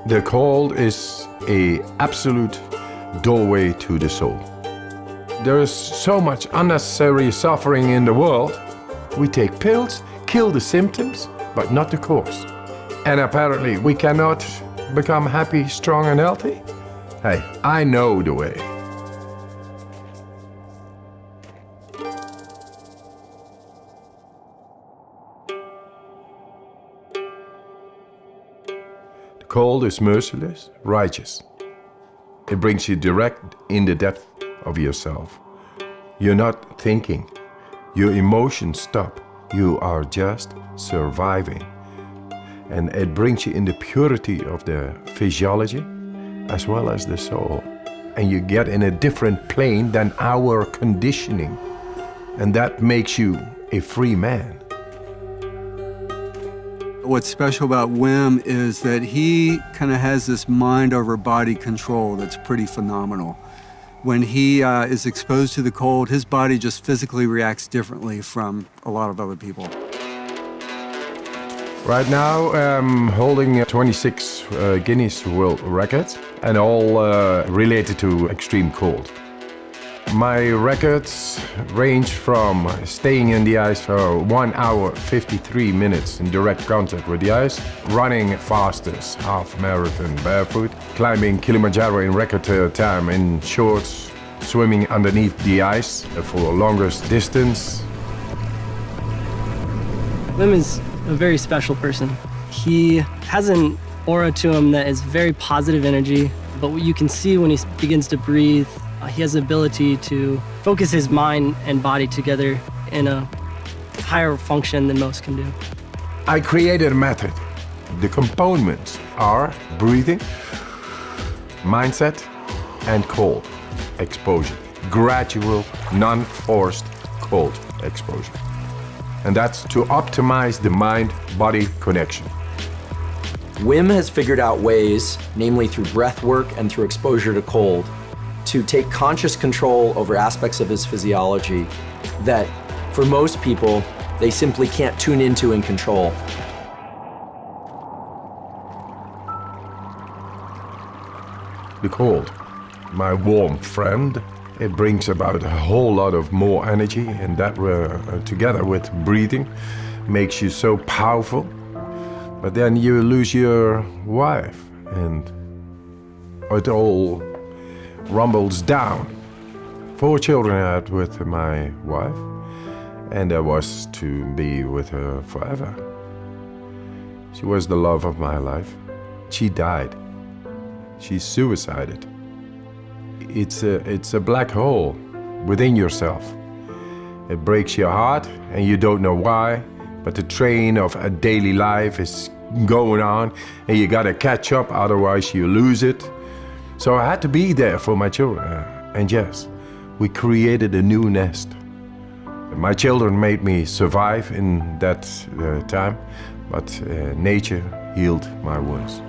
The cold is an absolute doorway to the soul. There is so much unnecessary suffering in the world. We take pills, kill the symptoms, but not the cause. And apparently we cannot become happy, strong and healthy? Hey, I know the way. The cold is merciless, righteous. It brings you direct in the depth of yourself. You're not thinking. Your emotions stop. You are just surviving. And it brings you in the purity of the physiology as well as the soul. And you get in a different plane than our conditioning. And that makes you a free man. What's special about Wim is that he kind of has this mind over body control that's pretty phenomenal. When he is exposed to the cold, his body just physically reacts differently from a lot of other people. Right now, I'm holding 26 Guinness World Records, and all related to extreme cold. My records range from staying in the ice for 1 hour, 53 minutes in direct contact with the ice, running fastest half marathon barefoot, climbing Kilimanjaro in record time in shorts, swimming underneath the ice for the longest distance. Wim is a very special person. He has an aura to him that is very positive energy, but what you can see when he begins to breathe, he has the ability to focus his mind and body together in a higher function than most can do. I created a method. The components are breathing, mindset, and cold exposure. Gradual, non-forced cold exposure. And that's to optimize the mind-body connection. Wim has figured out ways, namely through breath work and through exposure to cold, to take conscious control over aspects of his physiology that, for most people, they simply can't tune into and control. The cold, my warm friend, it brings about a whole lot of more energy, and that together with breathing makes you so powerful. But then you lose your wife and it all rumbles down. 4 children I had with my wife, and I was to be with her forever. She was the love of my life. She died. She suicided. It's a black hole within yourself. It breaks your heart and you don't know why, but the train of a daily life is going on and you gotta catch up, otherwise you lose it. So I had to be there for my children. And yes, we created a new nest. My children made me survive in that time, but nature healed my wounds.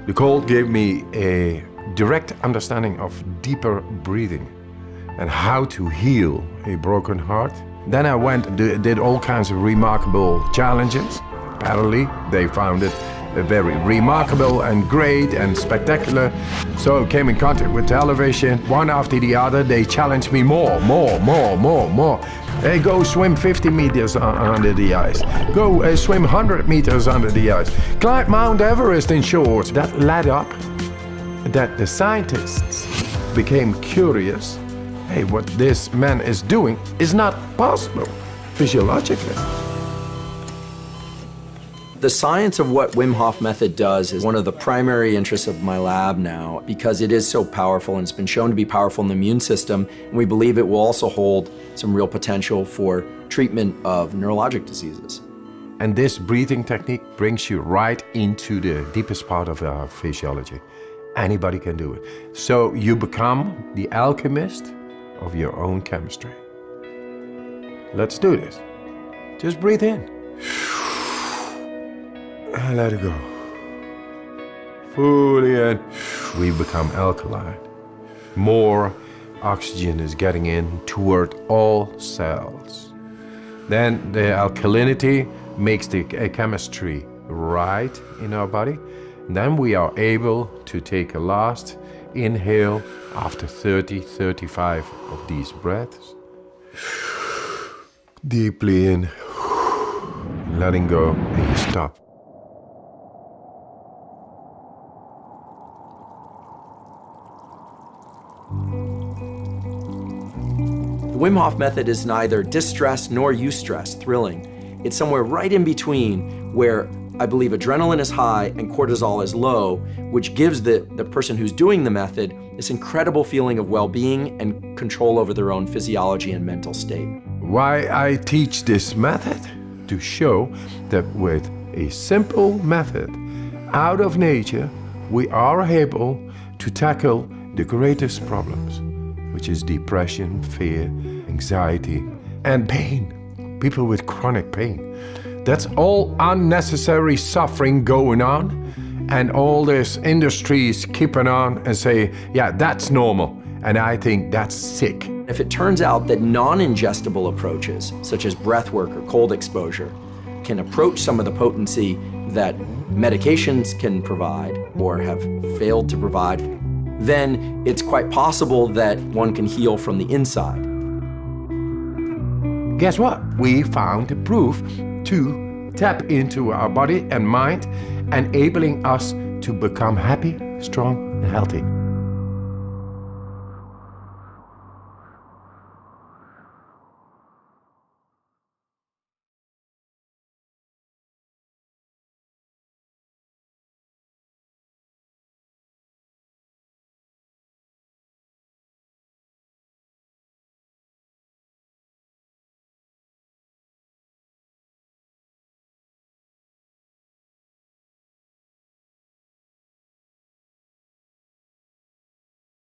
The cold gave me a direct understanding of deeper breathing and how to heal a broken heart. Then I went and did all kinds of remarkable challenges. Apparently, they found it very remarkable and great and spectacular. So I came in contact with television. One after the other, they challenged me more. Hey, go swim 50 meters under the ice. Go swim 100 meters under the ice. Climb Mount Everest in shorts. That led up that the scientists became curious. Hey, what this man is doing is not possible physiologically. The science of what Wim Hof method does is one of the primary interests of my lab now, because it is so powerful and it's been shown to be powerful in the immune system, and we believe it will also hold some real potential for treatment of neurologic diseases. And this breathing technique brings you right into the deepest part of our physiology. Anybody can do it. So you become the alchemist of your own chemistry. Let's do this. Just breathe in. And let it go. Fully in. We become alkaline. More oxygen is getting in toward all cells. Then the alkalinity makes the chemistry right in our body. Then we are able to take a last inhale after 30, 35 of these breaths. Deeply in, letting go, and you stop. The Wim Hof method is neither distress nor eustress, thrilling. It's somewhere right in between where I believe adrenaline is high and cortisol is low, which gives the person who's doing the method this incredible feeling of well-being and control over their own physiology and mental state. Why I teach this method? To show that with a simple method out of nature, we are able to tackle the greatest problems, which is depression, fear, anxiety, and pain. People with chronic pain. That's all unnecessary suffering going on, and all this industries keeping on and say, yeah, that's normal, and I think that's sick. If it turns out that non-ingestible approaches, such as breath work or cold exposure, can approach some of the potency that medications can provide or have failed to provide, then it's quite possible that one can heal from the inside. Guess what? We found the proof to tap into our body and mind, enabling us to become happy, strong, and healthy.